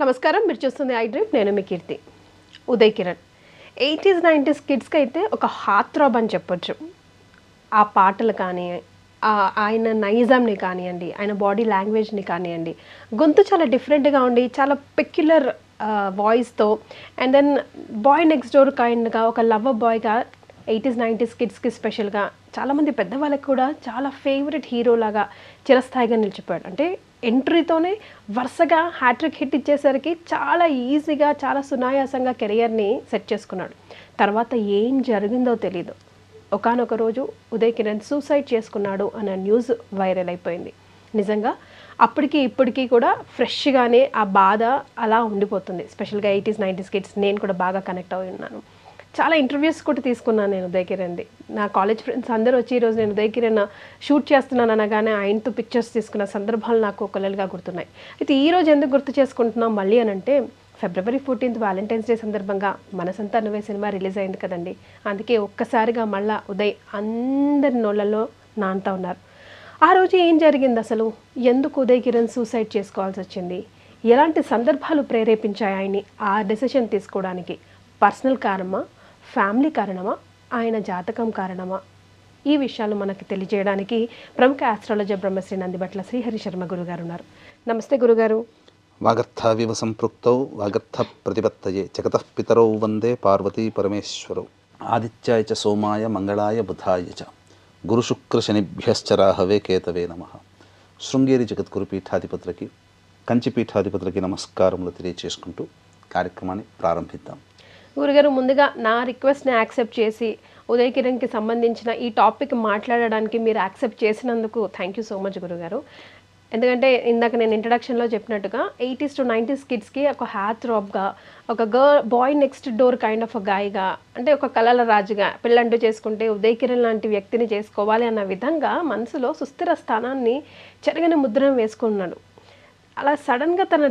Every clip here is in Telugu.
నమస్కారం, మీరు చూస్తుంది ఐ డ్రీమ్. నేను మీ కీర్తి. ఉదయ్ కిరణ్ 80s 90s కిడ్స్కి అయితే ఒక హార్త్రాబ్ అని చెప్పొచ్చు. ఆ పాటలు కానీ, ఆయన నైజాంని కానివ్వండి, ఆయన బాడీ లాంగ్వేజ్ని కానివ్వండి, గొంతు చాలా డిఫరెంట్గా ఉండి చాలా పెక్యులర్ వాయిస్తో, and then boy next door కైండ్గా ఒక లవర్ బాయ్గా 80s 90s కిడ్స్కి స్పెషల్గా చాలామంది పెద్దవాళ్ళకి కూడా చాలా ఫేవరెట్ హీరోలాగా చిరస్థాయిగా నిలిచిపోయాడు. అంటే ఎంట్రీతోనే వరుసగా హ్యాట్రిక్ హిట్ ఇచ్చేసరికి చాలా ఈజీగా, చాలా సునాయాసంగా కెరియర్ని సెట్ చేసుకున్నాడు. తర్వాత ఏం జరిగిందో తెలీదు. ఒకానొక రోజు ఉదయ్ కిరణ్ సూసైడ్ చేసుకున్నాడు అన్న న్యూస్ వైరల్ అయిపోయింది. నిజంగా అప్పటికి ఇప్పటికీ కూడా ఫ్రెష్గానే ఆ బాధ అలా ఉండిపోతుంది. స్పెషల్గా 80s 90s కిడ్స్ నేను కూడా బాగా కనెక్ట్ అయి ఉన్నాను. చాలా ఇంటర్వ్యూస్ కూడా తీసుకున్నాను నేను ఉదయ్ కిరణ్ది. నా కాలేజ్ ఫ్రెండ్స్ అందరూ వచ్చి ఈరోజు నేను ఉదయ్ కిరణ్ షూట్ చేస్తున్నాను అనగానే ఆయనతో పిక్చర్స్ తీసుకున్న సందర్భాలు నాకు ఒకళ్ళగా గుర్తున్నాయి. అయితే ఈరోజు ఎందుకు గుర్తు చేసుకుంటున్నాం మళ్ళీ అని అంటే, February 14th వ్యాలంటైన్స్ డే సందర్భంగా మనసంతా నువ్వే సినిమా రిలీజ్ అయింది కదండి. అందుకే ఒక్కసారిగా మళ్ళా ఉదయ్ అందరి నోళ్ళలో నానుతా ఉన్నారు. ఆ రోజు ఏం జరిగింది అసలు? ఎందుకు ఉదయ్ కిరణ్ సూసైడ్ చేసుకోవాల్సి వచ్చింది? ఎలాంటి సందర్భాలు ప్రేరేపించాయి ఆయన్ని ఆ డెసిషన్ తీసుకోవడానికి? పర్సనల్ కారణమా, ఫ్యామిలీ కారణమా, ఆయన జాతకం కారణమా? ఈ విషయాలు మనకి తెలియజేయడానికి ప్రముఖ ఆస్ట్రాలజర్ బ్రహ్మశ్రీ నందిబట్ల శ్రీహరి శర్మ గురుగారు ఉన్నారు. నమస్తే గురుగారు. వాగర్థావివ సంపృక్తౌ వాగర్థ ప్రతిపత్తయే జగతః పితరౌ వందే పార్వతీ పరమేశ్వరౌ ఆదిత్యాయ చ సోమాయ మంగళాయ బుధాయ చ గురుశుక్ర శనిభ్యశ్చ రాహవే కేతవే నమః. శృంగేరి జగద్గురు పీఠాధిపతులకి, కంచి పీఠాధిపతులకి నమస్కారములు తెలియచేసుకుంటూ కార్యక్రమాన్ని ప్రారంభిద్దాం. గురుగారు, ముందుగా నా రిక్వెస్ట్ని యాక్సెప్ట్ చేసి ఉదయ్ కిరణ్కి సంబంధించిన ఈ టాపిక్ మాట్లాడడానికి మీరు యాక్సెప్ట్ చేసినందుకు థ్యాంక్ యూ సో మచ్ గురుగారు. ఎందుకంటే ఇందాక నేను ఇంట్రడక్షన్లో చెప్పినట్టుగా 80s to 90s కిడ్స్కి ఒక హార్త్రాబ్గా, ఒక boy next door kind of గాయగా, అంటే ఒక కళల రాజుగా, పెళ్ళంటూ చేసుకుంటే ఉదయ్ కిరణ్ లాంటి వ్యక్తిని చేసుకోవాలి అన్న విధంగా మనసులో సుస్థిర స్థానాన్ని చెరగని ముద్రను వేసుకున్నాడు. అలా సడన్గా తన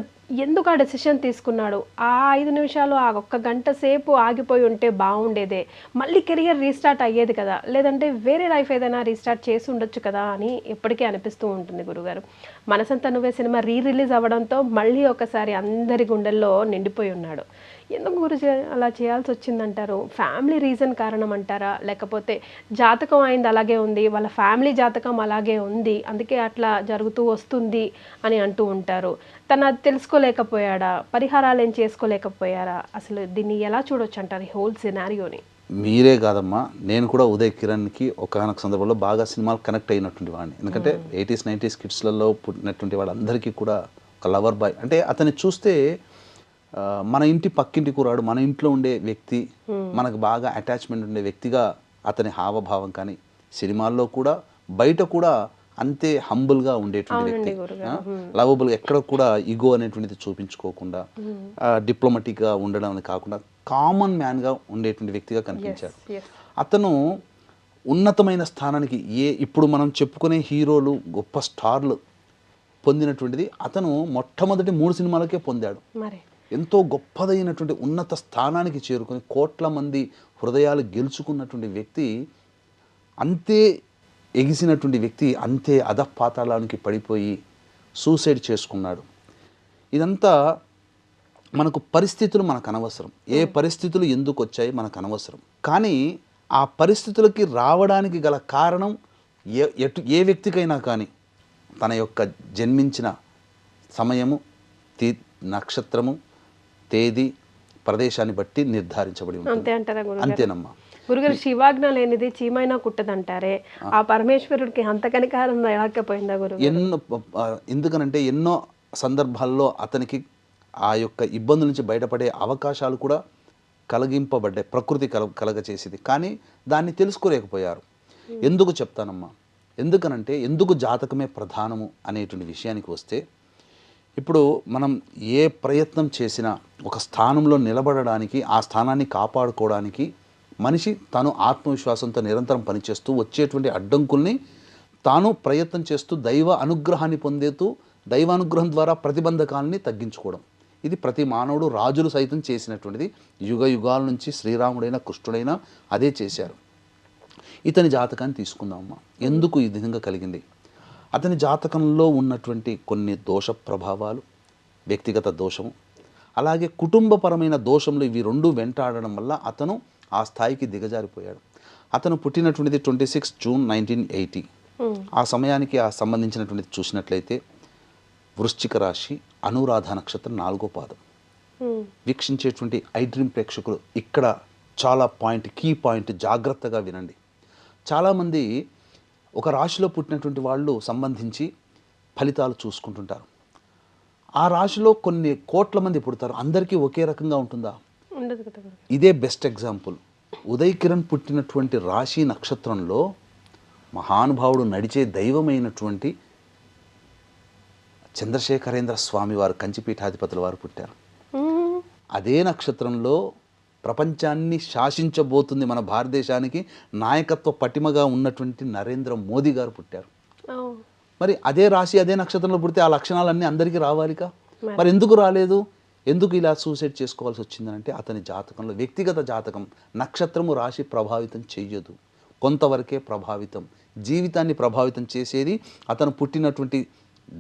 ఎందుకు ఆ డెసిషన్ తీసుకున్నాడు? ఆ 5 నిమిషాలు, ఆ ఒక్క గంట సేపు ఆగిపోయి ఉంటే బాగుండేదే, మళ్ళీ కెరియర్ రీస్టార్ట్ అయ్యేది కదా, లేదంటే వేరే లైఫ్ ఏదైనా రీస్టార్ట్ చేసి ఉండొచ్చు కదా అని ఎప్పటికీ అనిపిస్తూ ఉంటుంది గురుగారు. మనసంతా నువ్వే సినిమా రిలీజ్ అవ్వడంతో మళ్ళీ ఒకసారి అందరి గుండెల్లో నిండిపోయి ఉన్నాడు. ఎందుకు గురుజీ అలా చేయాల్సి వచ్చిందంటారు? ఫ్యామిలీ రీజన్ కారణం అంటారా, లేకపోతే జాతకం అయింది అలాగే ఉంది, వాళ్ళ ఫ్యామిలీ జాతకం అలాగే ఉంది, అందుకే అట్లా జరుగుతూ వస్తుంది అని అంటూ ఉంటారు. తను అది తెలుసుకోలేకపోయాడా? పరిహారాలు ఏం చేసుకోలేకపోయారా? అసలు దీన్ని ఎలా చూడొచ్చు అంటారు, ఈ హోల్ సినారియోని? మీరే కాదమ్మా, నేను కూడా ఉదయ్ కిరణ్కి ఒకనొక సందర్భంలో బాగా సినిమాలు కనెక్ట్ అయినటువంటి వాడిని. ఎందుకంటే 80s 90s కిడ్స్లలో పుట్టినటువంటి వాళ్ళందరికీ కూడా ఒక లవర్ బాయ్ అంటే, అతన్ని చూస్తే మన ఇంటి పక్కింటి కూరాడు, మన ఇంట్లో ఉండే వ్యక్తి, మనకు బాగా అటాచ్మెంట్ ఉండే వ్యక్తిగా అతని హావభావం కానీ, సినిమాల్లో కూడా బయట కూడా అంతే హంబుల్గా ఉండేటువంటి వ్యక్తి, లవబుల్, ఎక్కడ కూడా ఈగో అనేటువంటిది చూపించుకోకుండా డిప్లొమాటిక్గా ఉండడం అని కాకుండా కామన్ మ్యాన్గా ఉండేటువంటి వ్యక్తిగా కనిపించాడు. అతను ఉన్నతమైన స్థానానికి ఇప్పుడు మనం చెప్పుకునే హీరోలు, గొప్ప స్టార్లు పొందినటువంటిది అతను మొట్టమొదటి 3 సినిమాలకే పొందాడు. ఎంతో గొప్పదైనటువంటి ఉన్నత స్థానానికి చేరుకొని కోట్ల మంది హృదయాలు గెలుచుకున్నటువంటి వ్యక్తి, అంతే ఎగిసినటువంటి వ్యక్తి అంతే అధపాతాళానికి పడిపోయి సూసైడ్ చేసుకున్నాడు. ఇదంతా మనకు పరిస్థితులు మనకు అనవసరం, ఏ పరిస్థితులు ఎందుకు వచ్చాయి మనకు అనవసరం, కానీ ఆ పరిస్థితులకి రావడానికి గల కారణం ఏ వ్యక్తికైనా కానీ తన యొక్క జన్మించిన సమయము, నక్షత్రము, తేదీ, ప్రదేశాన్ని బట్టి నిర్ధారించబడి ఉంటుంది. అంతేనమ్మా గురుగారు. శివాజ్ఞ లేనిది చీమైనా కుట్టదంటారే, ఆ పరమేశ్వరుడికి అంత కనికారం రాకపోయిందా గురు? ఎందుకనంటే ఎన్నో సందర్భాల్లో అతనికి ఆ యొక్క ఇబ్బందుల నుంచి బయటపడే అవకాశాలు కూడా కలిగింపబడ్డాయి, ప్రకృతి కలగచేసింది, కానీ దాన్ని తెలుసుకోలేకపోయారు. ఎందుకు చెప్తానమ్మా, ఎందుకనంటే ఎందుకు జాతకమే ప్రధానము అనేటువంటి విషయానికి వస్తే, ఇప్పుడు మనం ఏ ప్రయత్నం చేసినా ఒక స్థానంలో నిలబడడానికి, ఆ స్థానాన్ని కాపాడుకోవడానికి మనిషి తాను ఆత్మవిశ్వాసంతో నిరంతరం పనిచేస్తూ వచ్చేటువంటి అడ్డంకుల్ని తాను ప్రయత్నం చేస్తూ దైవ అనుగ్రహాన్ని పొందేతూ దైవానుగ్రహం ద్వారా ప్రతిబంధకాలని తగ్గించుకోవడం, ఇది ప్రతి మానవుడు, రాజులు సైతం చేసినటువంటిది. యుగ యుగాల నుంచి శ్రీరాముడైనా కృష్ణుడైనా అదే చేశారు. ఇతని జాతకాన్ని తీసుకుందామమ్మా. ఎందుకు ఈ విధంగా కలిగింది? అతని జాతకంలో ఉన్నటువంటి కొన్ని దోష ప్రభావాలు, వ్యక్తిగత దోషము, అలాగే కుటుంబపరమైన దోషంలో ఇవి రెండు వెంటాడడం వల్ల అతను ఆ స్థాయికి దిగజారిపోయాడు. అతను పుట్టినటువంటిది 26 జూన్ 1980. ఆ సమయానికి ఆ సంబంధించినటువంటిది చూసినట్లయితే వృశ్చిక రాశి, అనురాధ నక్షత్రం 4వ పాదం. వీక్షించేటువంటి ఐ డ్రీమ్ ప్రేక్షకులు ఇక్కడ చాలా కీ పాయింట్ జాగ్రత్తగా వినండి. చాలామంది ఒక రాశిలో పుట్టినటువంటి వాళ్ళు సంబంధించి ఫలితాలు చూసుకుంటుంటారు. ఆ రాశిలో కొన్ని కోట్ల మంది పుడతారు, అందరికీ ఒకే రకంగా ఉంటుందా? ఉండదు కదా. ఇదే బెస్ట్ ఎగ్జాంపుల్. ఉదయ్ కిరణ్ పుట్టినటువంటి రాశి నక్షత్రంలో మహానుభావుడు, నడిచే దైవమైనటువంటి చంద్రశేఖరేంద్ర స్వామి వారు, కంచిపీఠాధిపతుల వారు పుట్టారు. అదే నక్షత్రంలో ప్రపంచాన్ని శాసించబోతుంది, మన భారతదేశానికి నాయకత్వ పటిమగా ఉన్నటువంటి నరేంద్ర మోదీ గారు పుట్టారు. మరి అదే రాశి అదే నక్షత్రంలో పుడితే ఆ లక్షణాలన్నీ అందరికీ రావాలిగా. మరి ఎందుకు రాలేదు? ఎందుకు ఇలా సూసైడ్ చేసుకోవాల్సి వచ్చిందంటే అతని జాతకంలో, వ్యక్తిగత జాతకం, నక్షత్రము రాశి ప్రభావితం చెయ్యదు, కొంతవరకే ప్రభావితం. జీవితాన్ని ప్రభావితం చేసేది అతను పుట్టినటువంటి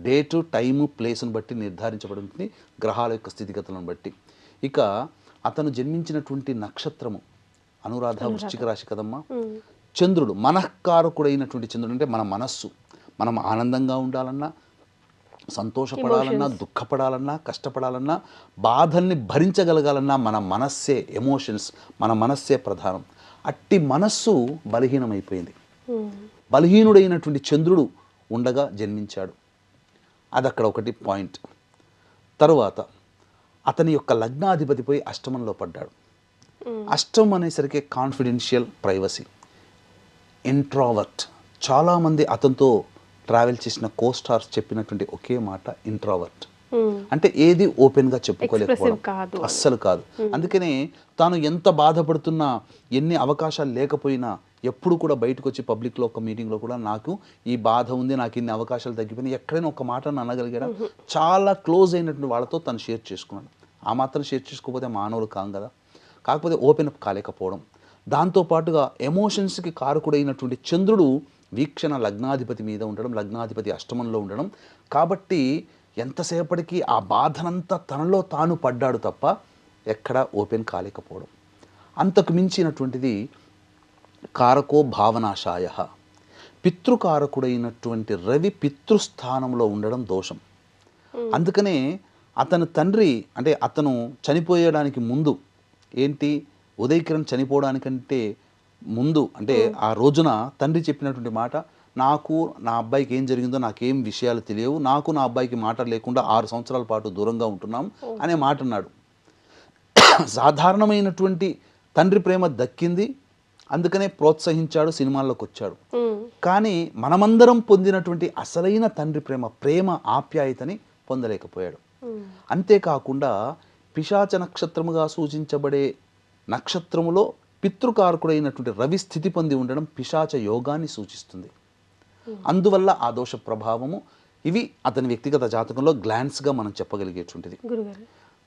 డేటు, టైము, ప్లేస్ను బట్టి నిర్ధారించబడుతుంది, గ్రహాల యొక్క స్థితిగతులను బట్టి. ఇక అతను జన్మించినటువంటి నక్షత్రము అనురాధ, వృశ్చిక రాశి కదమ్మా. చంద్రుడు మనఃకారకుడైనటువంటి చంద్రుడు అంటే మన మనస్సు. మనం ఆనందంగా ఉండాలన్నా, సంతోషపడాలన్నా, దుఃఖపడాలన్నా, కష్టపడాలన్నా, బాధల్ని భరించగలగాలన్నా మన మనస్సే, ఎమోషన్స్, మన మనస్సే ప్రధానం. అట్టి మనస్సు బలహీనమైపోయింది. బలహీనుడైనటువంటి చంద్రుడు ఉండగా జన్మించాడు. అది అక్కడ ఒకటి పాయింట్. తరువాత అతని యొక్క లగ్నాధిపతిపై అష్టమంలో పడ్డాడు. అష్టం అనేసరికి కాన్ఫిడెన్షియల్, ప్రైవసీ, ఇంట్రావర్ట్. చాలామంది అతనితో ట్రావెల్ చేసిన కోస్టార్స్ చెప్పినటువంటి ఒకే మాట ఇంట్రావర్ట్. అంటే ఏది ఓపెన్గా చెప్పుకోలేకపోవడం, అస్సలు కాదు. అందుకనే తాను ఎంత బాధపడుతున్నా, ఎన్ని అవకాశాలు లేకపోయినా ఎప్పుడు కూడా బయటకు వచ్చి పబ్లిక్లో ఒక మీటింగ్లో కూడా నాకు ఈ బాధ ఉంది, నాకు ఇన్ని అవకాశాలు తగ్గిపోయినాయి, ఎక్కడైనా ఒక మాట అనగలిగాడు. చాలా క్లోజ్ అయినటువంటి వాళ్ళతో తను షేర్ చేసుకున్నాడు. ఆ మాత్రం షేర్ చేసుకోకపోతే మానవులు కాం కదా. కాకపోతే ఓపెన్ అప్ కాలేకపోవడం, దాంతోపాటుగా ఎమోషన్స్కి కారకుడైనటువంటి చంద్రుడు వీక్షణ లగ్నాధిపతి మీద ఉండడం, లగ్నాధిపతి అష్టమంలో ఉండడం, కాబట్టి ఎంతసేపటికి ఆ బాధనంతా తనలో తాను పడ్డాడు తప్ప ఎక్కడా ఓపెన్ కాలేకపోవడం. అంతకు మించినటువంటిది కారకో భావనాశాయ, పితృకారకుడైనటువంటి రవి పితృస్థానంలో ఉండడం దోషం. అందుకనే అతని తండ్రి, అంటే అతను చనిపోయడానికి ముందు, ఏంటి ఉదయ్ కిరణ్ చనిపోవడానికంటే ముందు, అంటే ఆ రోజున తండ్రి చెప్పినటువంటి మాట, నాకు నా అబ్బాయికి ఏం జరిగిందో నాకేం విషయాలు తెలియవు, నాకు నా అబ్బాయికి మాట లేకుండా 6 సంవత్సరాల పాటు దూరంగా ఉంటున్నాం అనే మాట అన్నాడు. సాధారణమైనటువంటి తండ్రి ప్రేమ దక్కింది, అందుకనే ప్రోత్సహించాడు, సినిమాల్లోకి వచ్చాడు. కానీ మనమందరం పొందినటువంటి అసలైన తండ్రి ప్రేమ ఆప్యాయతని పొందలేకపోయాడు. అంతేకాకుండా పిశాచ నక్షత్రముగా సూచించబడే నక్షత్రములో పితృకారకుడైనటువంటి రవి స్థితి పొంది ఉండడం పిశాచ యోగాన్ని సూచిస్తుంది. అందువల్ల ఆ దోష ప్రభావము, ఇవి అతని వ్యక్తిగత జాతకంలో గ్లాన్స్గా మనం చెప్పగలిగేటువంటిది.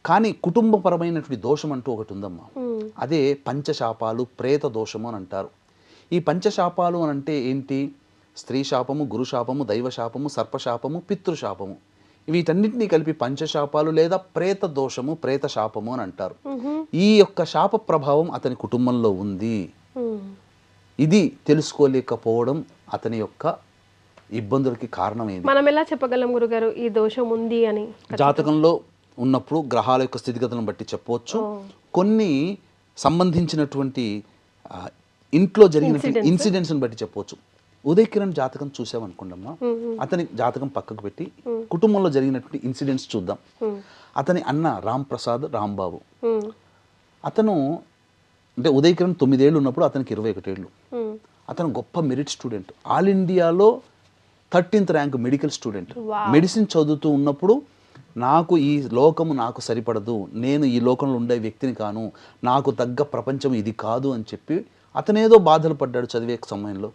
కానీ కుటుంబపరమైనటువంటి దోషం అంటూ ఒకటి ఉందమ్మా. అదే పంచశాపాలు, ప్రేత దోషము అని అంటారు. ఈ పంచశాపాలు అని అంటే ఏంటి? స్త్రీ శాపము, గురుశాపము, దైవశాపము, సర్పశాపము, పితృశాపము. వీటన్నిటినీ కలిపి పంచశాపాలు లేదా ప్రేత దోషము, ప్రేత శాపము అని అంటారు. ఈ యొక్క శాప ప్రభావం అతని కుటుంబంలో ఉంది. ఇది తెలుసుకోలేకపోవడం అతని యొక్క ఇబ్బందులకి కారణమైంది. మనం ఎలా చెప్పగలం గురుగారు ఈ దోషం ఉంది అని? జాతకంలో ఉన్నప్పుడు గ్రహాల యొక్క స్థితిగతులను బట్టి చెప్పవచ్చు. కొన్ని సంబంధించినటువంటి ఇంట్లో జరిగిన ఇన్సిడెంట్స్ని బట్టి చెప్పవచ్చు. ఉదయ్ కిరణ్ జాతకం చూసామనుకోండమ్మా, అతని జాతకం పక్కకు పెట్టి కుటుంబంలో జరిగినటువంటి ఇన్సిడెంట్స్ చూద్దాం. అతని అన్న రామ్ ప్రసాద్ రాంబాబు, అతను అంటే ఉదయ్ కిరణ్ 9 ఏళ్ళు ఉన్నప్పుడు అతనికి 21 ఏళ్ళు. అతను గొప్ప మెరిట్ స్టూడెంట్, ఆల్ ఇండియాలో 13th rank medical student. Medicine చదువుతూ ఉన్నప్పుడు నాకు ఈ లోకము నాకు సరిపడదు, నేను ఈ లోకంలో ఉండే వ్యక్తిని కాను, నాకు తగ్గ ప్రపంచం ఇది కాదు అని చెప్పి అతనేదో బాధలు పడ్డాడు చదివే సమయంలో,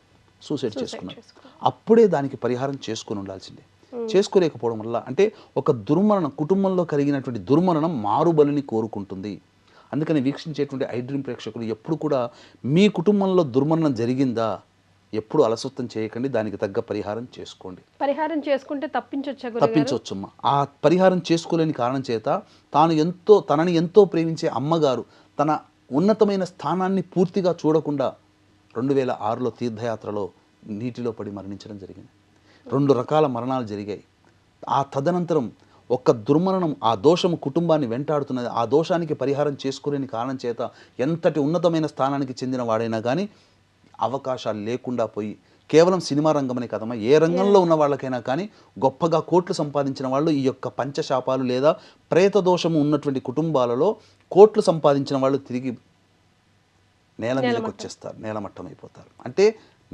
సూసైడ్ చేసుకున్నాడు. అప్పుడే దానికి పరిహారం చేసుకుని ఉండాల్సిందే. చేసుకోలేకపోవడం వల్ల, అంటే ఒక దుర్మరణం, కుటుంబంలో కలిగినటువంటి దుర్మరణం మారుబలిని కోరుకుంటుంది. అందుకని వీక్షించేటువంటి ఐ డ్రీమ్ ప్రేక్షకులు ఎప్పుడు కూడా మీ కుటుంబంలో దుర్మరణం జరిగిందా, ఎప్పుడు అలసత్వం చేయకండి, దానికి తగ్గ పరిహారం చేసుకోండి. పరిహారం చేసుకుంటే తప్పించొచ్చా గురుగారు? తప్పించవచ్చమ్మా. ఆ పరిహారం చేసుకోలేని కారణం చేత తనని ఎంతో ప్రేమించే అమ్మగారు తన ఉన్నతమైన స్థానాన్ని పూర్తిగా చూడకుండా 2006లో తీర్థయాత్రలో నీటిలో పడి మరణించడం జరిగింది. 2 రకాల మరణాలు జరిగాయి. ఆ తదనంతరం ఒక్క దుర్మరణం, ఆ దోషము కుటుంబాన్ని వెంటాడుతున్నది. ఆ దోషానికి పరిహారం చేసుకోలేని కారణం చేత ఎంతటి ఉన్నతమైన స్థానానికి చెందిన వాడైనా కానీ అవకాశాలు లేకుండా పోయి, కేవలం సినిమా రంగమనే కదమ్మా, ఏ రంగంలో ఉన్న వాళ్ళకైనా కానీ గొప్పగా కోట్లు సంపాదించిన వాళ్ళు ఈ యొక్క పంచశాపాలు లేదా ప్రేత దోషము ఉన్నటువంటి కుటుంబాలలో కోట్లు సంపాదించిన వాళ్ళు తిరిగి నేల మీదకి వచ్చేస్తారు, నేలమట్టం అయిపోతారు. అంటే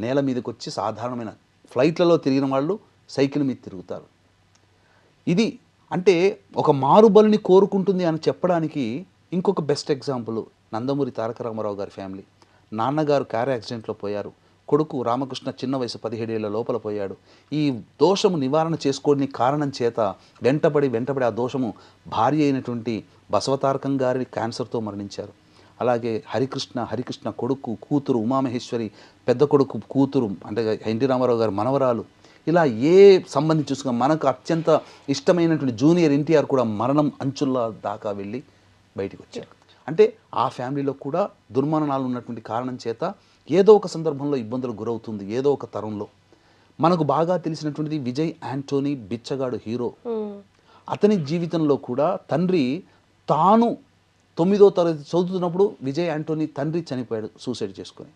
నేల మీదకి వచ్చి సాధారణమైన ఫ్లైట్లలో తిరిగిన వాళ్ళు సైకిల్ మీద తిరుగుతారు. ఇది అంటే ఒక మారుబలిని కోరుకుంటుంది అని చెప్పడానికి ఇంకొక బెస్ట్ ఎగ్జాంపుల్ నందమూరి తారక రామారావు గారి ఫ్యామిలీ. నాన్నగారు కార్ యాక్సిడెంట్లో పోయారు, కొడుకు రామకృష్ణ చిన్న వయసు 17 ఏళ్ల లోపల పోయాడు. ఈ దోషము నివారణ చేసుకోని కారణం చేత వెంటబడి ఆ దోషము భార్య అయినటువంటి బసవతారకం గారి క్యాన్సర్తో మరణించారు. అలాగే హరికృష్ణ కొడుకు, కూతురు ఉమామహేశ్వరి, పెద్ద కొడుకు కూతురు అంటే ఎన్టీ రామారావు గారి మనవరాలు, ఇలా ఏ సంబంధించి చూసుకున్నా మనకు అత్యంత ఇష్టమైనటువంటి జూనియర్ ఎన్టీఆర్ కూడా మరణం అంచుల దాకా వెళ్ళి బయటికి వచ్చారు. అంటే ఆ ఫ్యామిలీలో కూడా దుర్మరణాలు ఉన్నటువంటి కారణం చేత ఏదో ఒక సందర్భంలో ఇబ్బందులు గురవుతుంది. ఏదో ఒక తరంలో మనకు బాగా తెలిసినటువంటిది విజయ్ యాంటోనీ, బిచ్చగాడు హీరో. అతని జీవితంలో కూడా తండ్రి తాను 9వ తరగతి చదువుతున్నప్పుడు విజయ్ యాంటోనీ తండ్రి చనిపోయాడు సూసైడ్ చేసుకొని.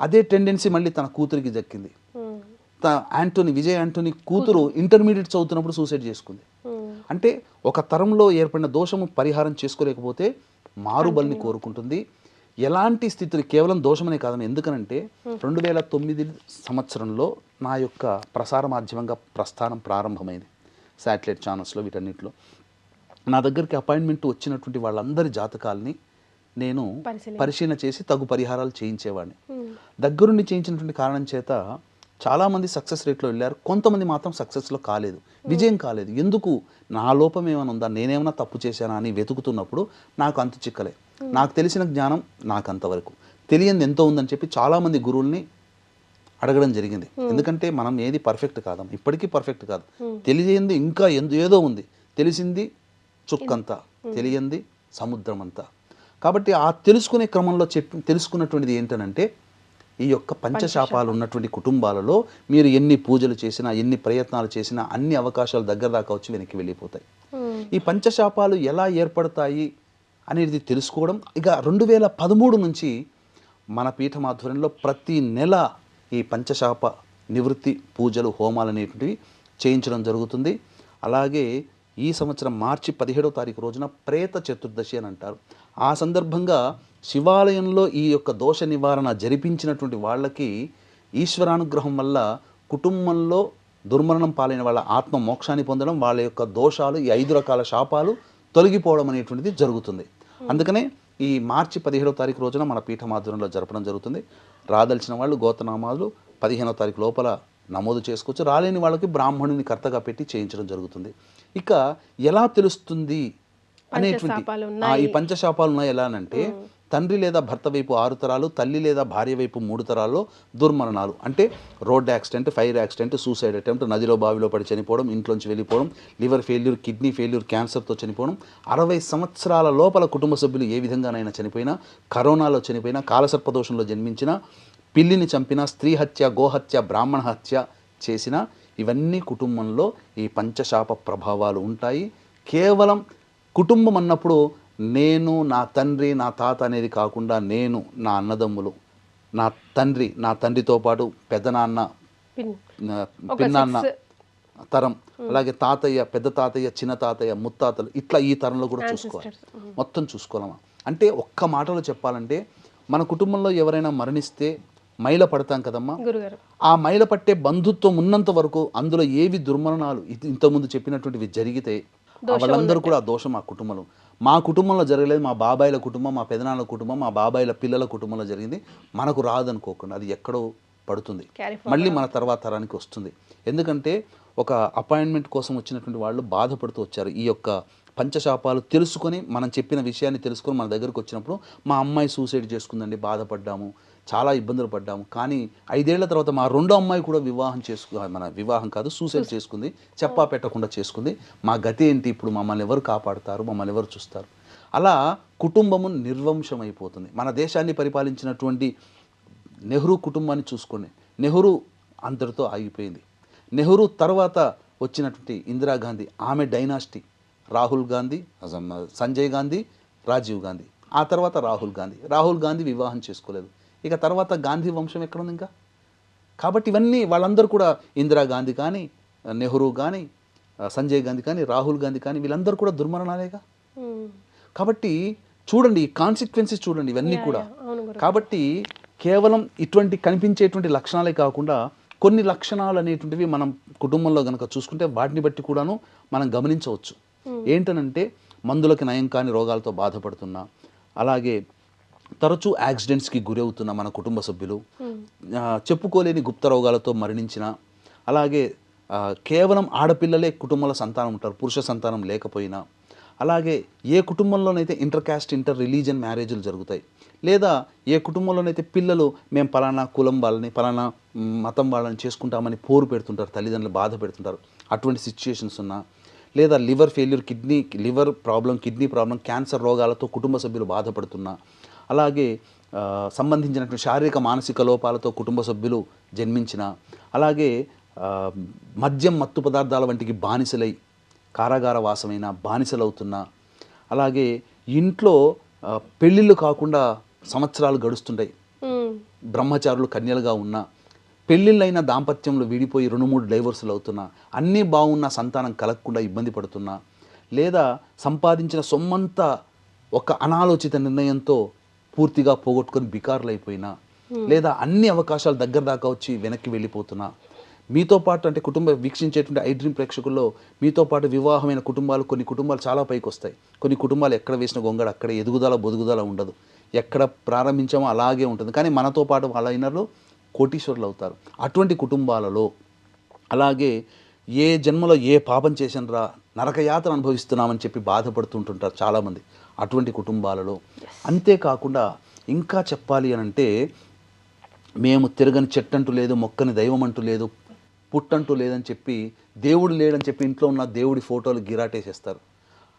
అదే టెండెన్సీ మళ్ళీ తన కూతురికి దక్కింది. విజయ్ యాంటోనీ కూతురు ఇంటర్మీడియట్ చదువుతున్నప్పుడు సూసైడ్ చేసుకుంది. అంటే ఒక తరంలో ఏర్పడిన దోషము పరిహారం చేసుకోలేకపోతే మారుబలిని కోరుకుంటుంది. ఎలాంటి స్థితులు కేవలం దోషమనే కాదని, ఎందుకనంటే 2009 సంవత్సరంలో నా యొక్క ప్రసార మాధ్యమంగా ప్రస్థానం ప్రారంభమైంది. శాటిలైట్ ఛానల్స్లో వీటన్నిటిలో నా దగ్గరికి అపాయింట్మెంట్ వచ్చినటువంటి వాళ్ళందరి జాతకాలని నేను పరిశీలన చేసి తగు పరిహారాలు చేయించేవాడిని. దగ్గరుండి చేయించినటువంటి కారణం చేత చాలామంది సక్సెస్ రేట్లో వెళ్ళారు, కొంతమంది మాత్రం సక్సెస్లో కాలేదు, విజయం కాలేదు. ఎందుకు, నా లోపం ఏమైనా ఉందా, నేనేమైనా తప్పు చేశానా అని వెతుకుతున్నప్పుడు నాకు అంతు చిక్కలే. నాకు తెలిసిన జ్ఞానం నాకు అంతవరకు, తెలియంది ఎంతో ఉందని చెప్పి చాలామంది గురువుల్ని అడగడం జరిగింది. ఎందుకంటే మనం ఏది పర్ఫెక్ట్ కాదం, ఇప్పటికీ పర్ఫెక్ట్ కాదు. తెలియంది ఇంకా ఏదో ఉంది, తెలిసింది చుక్కంతా, తెలియంది సముద్రం అంతా. కాబట్టి ఆ తెలుసుకునే క్రమంలో తెలుసుకున్నటువంటిది ఏంటనంటే, ఈ యొక్క పంచశాపాలు ఉన్నటువంటి కుటుంబాలలో మీరు ఎన్ని పూజలు చేసినా, ఎన్ని ప్రయత్నాలు చేసినా అన్ని అవకాశాలు దగ్గర దాకా వచ్చి వెనక్కి వెళ్ళిపోతాయి. ఈ పంచశాపాలు ఎలా ఏర్పడతాయి అనేది తెలుసుకోవడం. ఇక 2013 నుంచి మన పీఠం ఆధ్వర్యంలో ప్రతి నెల ఈ పంచశాప నివృత్తి పూజలు, హోమాలు అనేటువంటివి చేయించడం జరుగుతుంది. అలాగే ఈ సంవత్సరం మార్చి 17వ తారీఖు రోజున ప్రేత చతుర్దశి అని అంటారు. ఆ సందర్భంగా శివాలయంలో ఈ యొక్క దోష నివారణ జరిపించినటువంటి వాళ్ళకి ఈశ్వరానుగ్రహం వల్ల కుటుంబంలో దుర్మరణం పాలైన వాళ్ళ ఆత్మ మోక్షాన్ని పొందడం, వాళ్ళ యొక్క దోషాలు, ఈ 5 రకాల శాపాలు తొలగిపోవడం అనేటువంటిది జరుగుతుంది. అందుకనే ఈ మార్చి 17వ తారీఖు రోజున మన పీఠం ఆధ్వర్యంలో జరపడం జరుగుతుంది. రాదలిచిన వాళ్ళు గోత్రనామాలు 15వ తారీఖు లోపల నమోదు చేసుకోవచ్చు. రాలేని వాళ్ళకి బ్రాహ్మణుని కర్తగా పెట్టి చేయించడం జరుగుతుంది. ఇక ఎలా తెలుస్తుంది అనేటువంటి ఈ పంచశాపాలు ఉన్నాయి ఎలా అంటే, తండ్రి లేదా భర్త వైపు 6 తరాలు, తల్లి లేదా భార్య వైపు 3 తరాల్లో దుర్మరణాలు అంటే road accident, fire accident, suicide attempt, నదిలో బావిలో పడి చనిపోవడం, ఇంట్లోంచి వెళ్ళిపోవడం, లివర్ ఫెయిల్యూర్, కిడ్నీ ఫెయిల్యూర్, క్యాన్సర్తో చనిపోవడం, 60 సంవత్సరాల లోపల కుటుంబ సభ్యులు ఏ విధంగానైనా చనిపోయినా, కరోనాలో చనిపోయినా, కాలసర్పదోషంలో జన్మించిన, పిల్లిని చంపిన, స్త్రీ హత్య, గోహత్య, బ్రాహ్మణ హత్య చేసిన, ఇవన్నీ కుటుంబంలో ఈ పంచశాప ప్రభావాలు ఉంటాయి. కేవలం కుటుంబం అన్నప్పుడు నేను, నా తండ్రి, నా తాత అనేది కాకుండా నేను, నా అన్నదమ్ములు, నా తండ్రితో పాటు పెద్దనాన్న, పిన్నాన్న తరం, అలాగే తాతయ్య, పెద్ద తాతయ్య, చిన్న తాతయ్య, ముత్తాతలు, ఇట్లా ఈ తరంలో కూడా చూసుకోవాలి, మొత్తం చూసుకోవాలమ్మా. అంటే ఒక్క మాటలో చెప్పాలంటే, మన కుటుంబంలో ఎవరైనా మరణిస్తే మైల పడతాం కదమ్మా, ఆ మైల పట్టే బంధుత్వం ఉన్నంత వరకు అందులో ఏవి దుర్మరణాలు ఇంతకుముందు చెప్పినటువంటివి జరిగితే వాళ్ళందరూ కూడా ఆ దోషం మా కుటుంబంలో జరగలేదు, మా బాబాయిల కుటుంబం, మా పెదనాన్న కుటుంబం, మా బాబాయిల పిల్లల కుటుంబంలో జరిగింది, మనకు రాదనుకోకుండా అది ఎక్కడో పడుతుంది, మళ్ళీ మన తర్వాత తరానికి వస్తుంది. ఎందుకంటే ఒక అపాయింట్మెంట్ కోసం వచ్చినటువంటి వాళ్ళు బాధపడుతూ వచ్చారు. ఈ యొక్క పంచశాపాలు తెలుసుకొని, మనం చెప్పిన విషయాన్ని తెలుసుకొని మన దగ్గరకు వచ్చినప్పుడు, మా అమ్మాయి సూసైడ్ చేసుకుందండి, బాధపడ్డాము, చాలా ఇబ్బందులు పడ్డాము. కానీ 5 ఏళ్ల తర్వాత మా రెండో అమ్మాయి కూడా వివాహం కాదు, సూసైడ్ చేసుకుంది. చెప్పా పెట్టకుండా చేసుకుంది. మా గతి ఏంటి? ఇప్పుడు మమ్మల్ని ఎవరు కాపాడుతారు? మమ్మల్ని ఎవరు చూస్తారు? అలా కుటుంబము నిర్వంశం అయిపోతుంది. మన దేశాన్ని పరిపాలించినటువంటి నెహ్రూ కుటుంబాన్ని చూసుకోండి. నెహ్రూ అంతటితో ఆగిపోయింది. నెహ్రూ తర్వాత వచ్చినటువంటి ఇందిరాగాంధీ, ఆమె డైనాసిటీ. రాహుల్ గాంధీ, సంజయ్ గాంధీ, రాజీవ్ గాంధీ, ఆ తర్వాత రాహుల్ గాంధీ వివాహం చేసుకోలేదు. ఇక తర్వాత గాంధీ వంశం ఎక్కడుంది ఇంకా? కాబట్టి ఇవన్నీ వాళ్ళందరూ కూడా ఇందిరాగాంధీ కానీ, నెహ్రూ కానీ, సంజయ్ గాంధీ కానీ, రాహుల్ గాంధీ కానీ వీళ్ళందరూ కూడా దుర్మరణాలేగా. కాబట్టి చూడండి, కాన్సిక్వెన్సెస్ చూడండి ఇవన్నీ కూడా. కాబట్టి కేవలం ఇటువంటి కనిపించేటువంటి లక్షణాలే కాకుండా కొన్ని లక్షణాలు అనేటువంటివి మనం కుటుంబంలో కనుక చూసుకుంటే వాటిని బట్టి కూడాను మనం గమనించవచ్చు. ఏంటనంటే మందులకి నయం కాని రోగాలతో బాధపడుతున్నా, అలాగే తరచూ యాక్సిడెంట్స్కి గురవుతున్న మన కుటుంబ సభ్యులు, చెప్పుకోలేని గుప్త రోగాలతో మరణించిన, అలాగే కేవలం ఆడపిల్లలే కుటుంబంలో సంతానం ఉంటారు, పురుష సంతానం లేకపోయినా, అలాగే ఏ కుటుంబంలోనైతే ఇంటర్ క్యాస్ట్ ఇంటర్ రిలీజియన్ మ్యారేజ్లు జరుగుతాయి, లేదా ఏ కుటుంబంలోనైతే పిల్లలు మేము పలానా కులం వాళ్ళని పలానా మతం వాళ్ళని చేసుకుంటామని పోరు పెడుతుంటారు, తల్లిదండ్రులు బాధ పెడుతుంటారు, అటువంటి సిచ్యుయేషన్స్ ఉన్నా, లేదా liver failure, liver problem, kidney problem, cancer రోగాలతో కుటుంబ సభ్యులు బాధపడుతున్నా, అలాగే సంబంధించినటువంటి శారీరక మానసిక లోపాలతో కుటుంబ సభ్యులు జన్మించిన, అలాగే మద్యం మత్తు పదార్థాల వంటికి బానిసలై కారాగార వాసమైన బానిసలవుతున్నా, అలాగే ఇంట్లో పెళ్ళిళ్ళు కాకుండా సంవత్సరాలు గడుస్తుంటాయి, బ్రహ్మచారులు కన్యలుగా ఉన్నా, పెళ్ళిళ్ళైన దాంపత్యంలో విడిపోయి 2-3 డైవర్సులు అవుతున్నా, అన్నీ బాగున్న సంతానం కలగకుండా ఇబ్బంది పడుతున్నా, లేదా సంపాదించిన సొమ్మంతా ఒక అనాలోచిత నిర్ణయంతో పూర్తిగా పోగొట్టుకొని బికారులు అయిపోయినా, లేదా అన్ని అవకాశాలు దగ్గర దాకా వచ్చి వెనక్కి వెళ్ళిపోతున్నా, మీతో పాటు అంటే వీక్షించేటువంటి ఐ డ్రీమ్ ప్రేక్షకుల్లో మీతో పాటు వివాహమైన కుటుంబాలు, కొన్ని కుటుంబాలు చాలా పైకి వస్తాయి, కొన్ని కుటుంబాలు ఎక్కడ వేసిన గొంగడ అక్కడ ఎదుగుదల బొదుగుదల ఉండదు, ఎక్కడ ప్రారంభించామో అలాగే ఉంటుంది. కానీ మనతో పాటు వాళ్ళ అయినర్లు కోటీశ్వరులు అవుతారు. అటువంటి కుటుంబాలలో, అలాగే ఏ జన్మలో ఏ పాపం చేసినరా నరకయాతన అనుభవిస్తున్నామని చెప్పి బాధపడుతుంటుంటారు చాలామంది, అటువంటి కుటుంబాలలో. అంతేకాకుండా ఇంకా చెప్పాలి అని అంటే, మేము తిరగని చెట్టంటూ లేదు, మొక్కని దైవం అంటూ లేదు, పుట్టంటూ లేదని చెప్పి, దేవుడు లేడని చెప్పి ఇంట్లో ఉన్న దేవుడి ఫోటోలు గిరాటేసేస్తారు.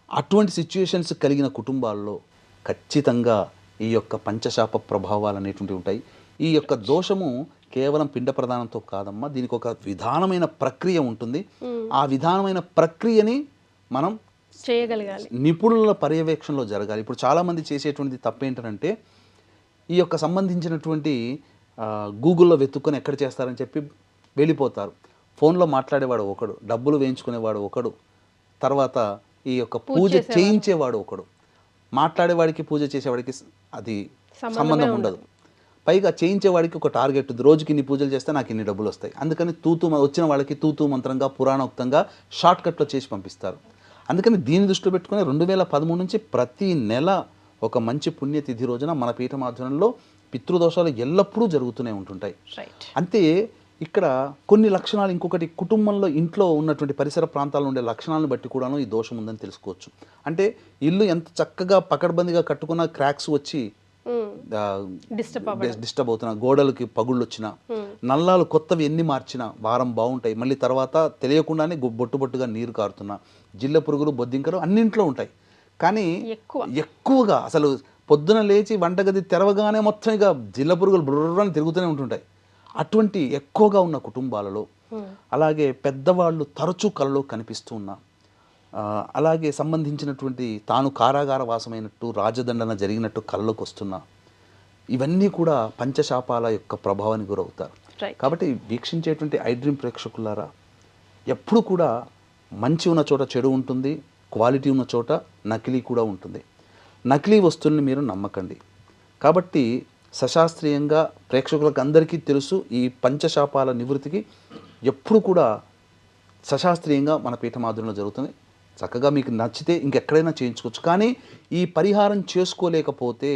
అటువంటి సిచ్యుయేషన్స్ కలిగిన కుటుంబాల్లో ఖచ్చితంగా ఈ యొక్క పంచశాప ప్రభావాలు అనేటువంటివి ఉంటాయి. ఈ యొక్క దోషము కేవలం పిండ ప్రదానంతో కాదమ్మా, దీనికి ఒక విధానమైన ప్రక్రియ ఉంటుంది. ఆ విధానమైన ప్రక్రియని మనం చేయగలగాలి, నిపుణుల పర్యవేక్షణలో జరగాలి. ఇప్పుడు చాలామంది చేసేటువంటి తప్పేంటంటే, ఈ యొక్క సంబంధించినటువంటి గూగుల్లో వెతుక్కొని ఎక్కడ చేస్తారని చెప్పి వెళ్ళిపోతారు. ఫోన్లో మాట్లాడేవాడు ఒకడు, డబ్బులు వేయించుకునేవాడు ఒకడు, తర్వాత ఈ యొక్క పూజ చేయించేవాడు ఒకడు. మాట్లాడేవాడికి పూజ చేసేవాడికి అది సంబంధం ఉండదు. పైగా చేయించేవాడికి ఒక టార్గెట్ ఉంది, రోజుకి ఇన్ని పూజలు చేస్తే నాకు ఇన్ని డబ్బులు వస్తాయి. అందుకని వచ్చిన వాళ్ళకి తూతూ మంత్రంగా పురాణోక్తంగా షార్ట్కట్లో చేసి పంపిస్తారు. అందుకని దీన్ని దృష్టిలో పెట్టుకుని 2013 నుంచి ప్రతి నెల ఒక మంచి పుణ్యతిథి రోజున మన పీఠం ఆధ్వర్యంలో పితృదోషాలు ఎల్లప్పుడూ జరుగుతూనే ఉంటుంటాయి. అంతే ఇక్కడ కొన్ని లక్షణాలు, ఇంకొకటి కుటుంబంలో ఇంట్లో ఉన్నటువంటి పరిసర ప్రాంతాల్లో ఉండే లక్షణాలను బట్టి కూడాను ఈ దోషం ఉందని తెలుసుకోవచ్చు. అంటే ఇల్లు ఎంత చక్కగా పకడ్బందీగా కట్టుకున్న క్రాక్స్ వచ్చి డిస్టర్బ్ అవుతున్నా, గోడలకి పగుళ్ళు వచ్చినా, నల్లాలు కొత్తవి ఎన్ని మార్చినా వారం బాగుంటాయి, మళ్ళీ తర్వాత తెలియకుండానే బొట్టుగా నీరు కారుతున్నా, జిల్ల పురుగులు బొద్దింకలు అన్నింట్లో ఉంటాయి. కానీ ఎక్కువగా అసలు పొద్దున లేచి వంటగది తెరవగానే మొత్తం ఇక జిల్ల పురుగులు బుర్రని తిరుగుతూనే ఉంటుంటాయి. అటువంటి ఎక్కువగా ఉన్న కుటుంబాలలో, అలాగే పెద్దవాళ్ళు తరచూ కలలో కనిపిస్తూ ఉన్నా, అలాగే సంబంధించినటువంటి తాను కారాగార వాసమైనట్టు రాజదండన జరిగినట్టు కళ్ళలోకి వస్తున్నా, ఇవన్నీ కూడా పంచశాపాల యొక్క ప్రభావానికి గురవుతారు. కాబట్టి వీక్షించేటువంటి ఐ డ్రీమ్ ప్రేక్షకులారా, ఎప్పుడు కూడా మంచి ఉన్న చోట చెడు ఉంటుంది, క్వాలిటీ ఉన్న చోట నకిలీ కూడా ఉంటుంది. నకిలీ వస్తువుల్ని మీరు నమ్మకండి. కాబట్టి సశాస్త్రీయంగా ప్రేక్షకులకు అందరికీ తెలుసు, ఈ పంచశాపాల నివృత్తికి ఎప్పుడు కూడా సశాస్త్రీయంగా మన పీఠమాధుర్యంలో జరుగుతుంది. చక్కగా మీకు నచ్చితే ఇంకెక్కడైనా చేయించుకోవచ్చు. కానీ ఈ పరిహారం చేసుకోలేకపోతే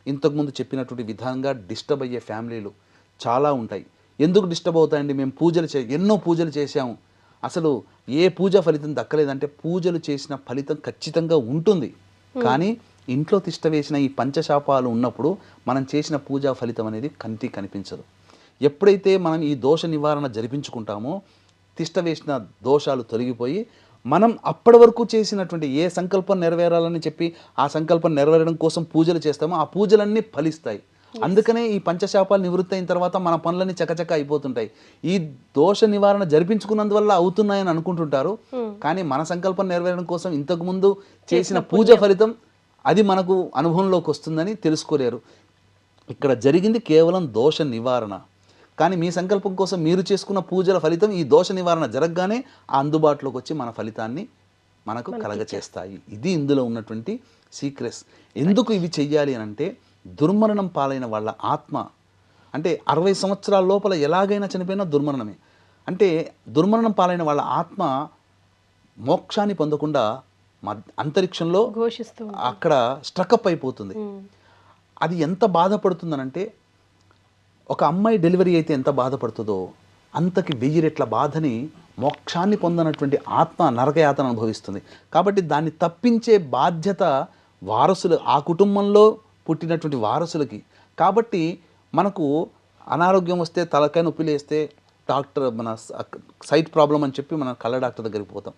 ఇంతకుముందు చెప్పినటువంటి విధంగా డిస్టర్బ్ అయ్యే ఫ్యామిలీలు చాలా ఉంటాయి. ఎందుకు డిస్టర్బ్ అవుతాయండి? మేము ఎన్నో పూజలు చేశాము, అసలు ఏ పూజ ఫలితం దక్కలేదంటే, పూజలు చేసిన ఫలితం ఖచ్చితంగా ఉంటుంది, కానీ ఇంట్లో తిష్ట వేసిన ఈ పంచశాపాలు ఉన్నప్పుడు మనం చేసిన పూజా ఫలితం అనేది కంటికి కనిపించదు. ఎప్పుడైతే మనం ఈ దోష నివారణ జరిపించుకుంటామో తిష్ట వేసిన దోషాలు తొలగిపోయి మనం అప్పటి వరకు చేసినటువంటి ఏ సంకల్పం నెరవేరాలని చెప్పి ఆ సంకల్పం నెరవేరడం కోసం పూజలు చేస్తామో ఆ పూజలన్నీ ఫలిస్తాయి. అందుకనే ఈ పంచశాపాలు నివృత్తి అయిన తర్వాత మన పనులన్నీ చకచక అయిపోతుంటాయి. ఈ దోష నివారణ జరిపించుకున్నందువల్ల అవుతున్నాయని అనుకుంటుంటారు, కానీ మన సంకల్పం నెరవేరడం కోసం ఇంతకుముందు చేసిన పూజ ఫలితం అది మనకు అనుభవంలోకి వస్తుందని తెలుసుకోలేరు. ఇక్కడ జరిగింది కేవలం దోష నివారణ, కానీ మీ సంకల్పం కోసం మీరు చేసుకున్న పూజల ఫలితం ఈ దోష నివారణ జరగగానే ఆ అందుబాటులోకి వచ్చి మన ఫలితాన్ని మనకు కలగచేస్తాయి. ఇది ఇందులో ఉన్నటువంటి సీక్రెట్స్. ఎందుకు ఇవి చెయ్యాలి అని అంటే దుర్మరణం పాలైన వాళ్ళ ఆత్మ అంటే 60 సంవత్సరాల లోపల ఎలాగైనా చనిపోయినా దుర్మరణమే. అంటే దుర్మరణం పాలైన వాళ్ళ ఆత్మ మోక్షాన్ని పొందకుండా అంతరిక్షంలో అక్కడ స్ట్రక్అప్ అయిపోతుంది. అది ఎంత బాధపడుతుందనంటే ఒక అమ్మాయి డెలివరీ అయితే ఎంత బాధపడుతుందో అంతకి 1000 రెట్ల బాధని మోక్షాన్ని పొందనటువంటి ఆత్మ నరకయాతన అనుభవిస్తుంది. కాబట్టి దాన్ని తప్పించే బాధ్యత వారసులు, ఆ కుటుంబంలో పుట్టినటువంటి వారసులకి. కాబట్టి మనకు అనారోగ్యం వస్తే తలకాయ నొప్పి లేస్తే డాక్టర్ మన సైట్ ప్రాబ్లం అని చెప్పి మనం కళ్ళ డాక్టర్ దగ్గరికి పోతాం.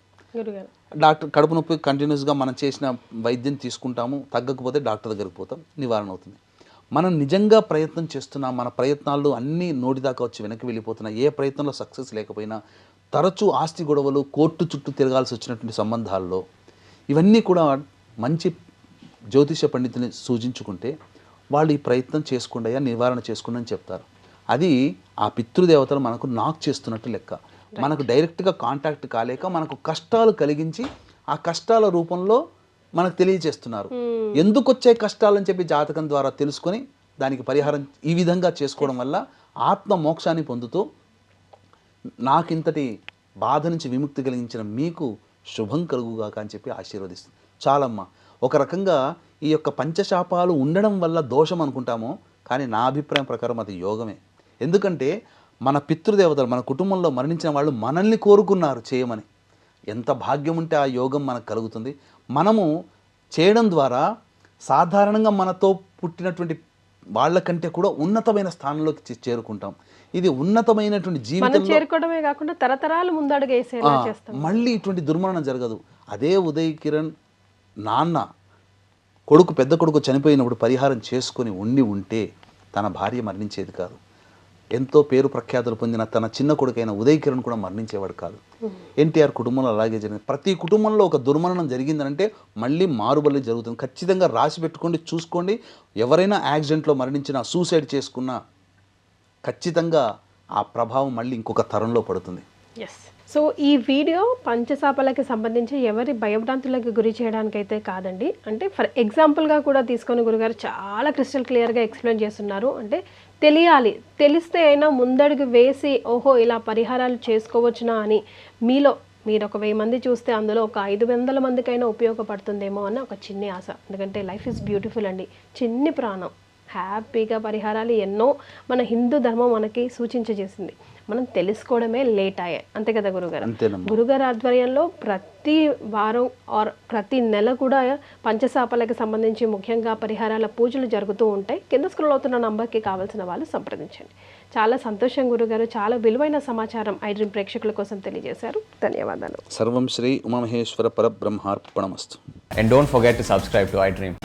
డాక్టర్ కడుపు నొప్పి కంటిన్యూస్గా మనం చేసిన వైద్యం తీసుకుంటాము, తగ్గకపోతే డాక్టర్ దగ్గరికి పోతాం, నివారణ అవుతుంది. మనం నిజంగా ప్రయత్నం చేస్తున్నాం, మన ప్రయత్నాలు అన్నీ నోటిదాకా వచ్చి వెనక్కి వెళ్ళిపోతున్నా, ఏ ప్రయత్నంలో సక్సెస్ లేకపోయినా తరచూ ఆస్తి గొడవలు, కోర్టు చుట్టూ తిరగాల్సి వచ్చినటువంటి సంబంధాల్లో ఇవన్నీ కూడా మంచి జ్యోతిష పండితుని సూచించుకుంటే వాళ్ళు ఈ ప్రయత్నం చేసుకోండి, నివారణ చేసుకోండి అని చెప్తారు. అది ఆ పితృదేవతలు మనకు నాక్ చేస్తున్నట్టు లెక్క. మనకు డైరెక్ట్గా కాంటాక్ట్ కాలేక మనకు కష్టాలు కలిగించి ఆ కష్టాల రూపంలో మనకు తెలియజేస్తున్నారు. ఎందుకు వచ్చే కష్టాలని చెప్పి జాతకం ద్వారా తెలుసుకొని దానికి పరిహారం ఈ విధంగా చేసుకోవడం వల్ల ఆత్మ మోక్షాన్ని పొందుతూ నాకింతటి బాధ నుంచి విముక్తి కలిగించిన మీకు శుభం కలుగుగాక అని చెప్పి ఆశీర్వదిస్తుంది. చాలమ్మా, ఒక రకంగా ఈ యొక్క పంచశాపాలు ఉండడం వల్ల దోషం అనుకుంటామో, కానీ నా అభిప్రాయం ప్రకారం అది యోగమే. ఎందుకంటే మన పితృదేవతలు మన కుటుంబంలో మరణించిన వాళ్ళు మనల్ని కోరుకున్నారు చేయమని. ఎంత భాగ్యం ఉంటే ఆ యోగం మనకు కలుగుతుంది. మనము చేయడం ద్వారా సాధారణంగా మనతో పుట్టినటువంటి వాళ్ళకంటే కూడా ఉన్నతమైన స్థానంలోకి చేరుకుంటాం. ఇది ఉన్నతమైనటువంటి జీవితం చేరుకోవడమే కాకుండా తరతరాలు ముందడుగేసేలా చేస్తాం. మళ్ళీ ఇటువంటి దుర్మరణం జరగదు. అదే ఉదయ్ కిరణ్ నాన్న పెద్ద కొడుకు చనిపోయినప్పుడు పరిహారం చేసుకొని ఉంటే తన భార్య మరణించేది కాదు. ఎంతో పేరు ప్రఖ్యాతులు పొందిన తన చిన్న కొడుకైన ఉదయ్ కిరణ్ కూడా మరణించేవాడు కాదు. ఎన్టీఆర్ కుటుంబంలో అలాగే జరిగింది. ప్రతి కుటుంబంలో ఒక దుర్మరణం జరిగిందనంటే మళ్ళీ మారుబల్లి జరుగుతుంది. ఖచ్చితంగా రాసి పెట్టుకోండి, చూసుకోండి. ఎవరైనా యాక్సిడెంట్లో మరణించినా, సూసైడ్ చేసుకున్నా ఖచ్చితంగా ఆ ప్రభావం మళ్ళీ ఇంకొక తరంలో పడుతుంది. సో ఈ వీడియో పంచశాపాలకి సంబంధించి ఎవరి భయభ్రాంతులకు గురి చేయడానికైతే కాదండి. అంటే ఫర్ ఎగ్జాంపుల్గా కూడా తీసుకొని గురుగారు చాలా క్రిస్టల్ క్లియర్గా ఎక్స్ప్లెయిన్ చేస్తున్నారు. అంటే తెలియాలి, తెలిస్తే అయినా ముందడుగు వేసి ఓహో ఇలా పరిహారాలు చేసుకోవచ్చునా అని మీరు ఒక 1000 మంది చూస్తే అందులో ఒక 500 మందికైనా ఉపయోగపడుతుందేమో అన్న ఒక చిన్ని ఆశ. ఎందుకంటే లైఫ్ ఈజ్ బ్యూటిఫుల్ అండి. చిన్ని ప్రాణం, హ్యాపీగా పరిహారాలు ఎన్నో మన హిందూ ధర్మం మనకి సూచించేసింది. మనం తెలుసుకోవడమే లేట్ అయ్యాయి, అంతే కదా గురుగారు? గురుగారు ఆధ్వర్యంలో ప్రతి వారం ఆర్ ప్రతి నెల కూడా పంచశాపాలకు సంబంధించి ముఖ్యంగా పరిహారాల పూజలు జరుగుతూ ఉంటాయి. కింద స్క్రోల్ అవుతున్న నంబర్కి కావాల్సిన వాళ్ళు సంప్రదించండి. చాలా సంతోషం గురుగారు, చాలా విలువైన సమాచారం ఐడ్రీమ్ ప్రేక్షకుల కోసం తెలియజేశారు. ధన్యవాదాలు. సర్వం Shri Umamaheshwara పరబ్రహ్మార్పణమస్తు. And don't forget to subscribe to iDream.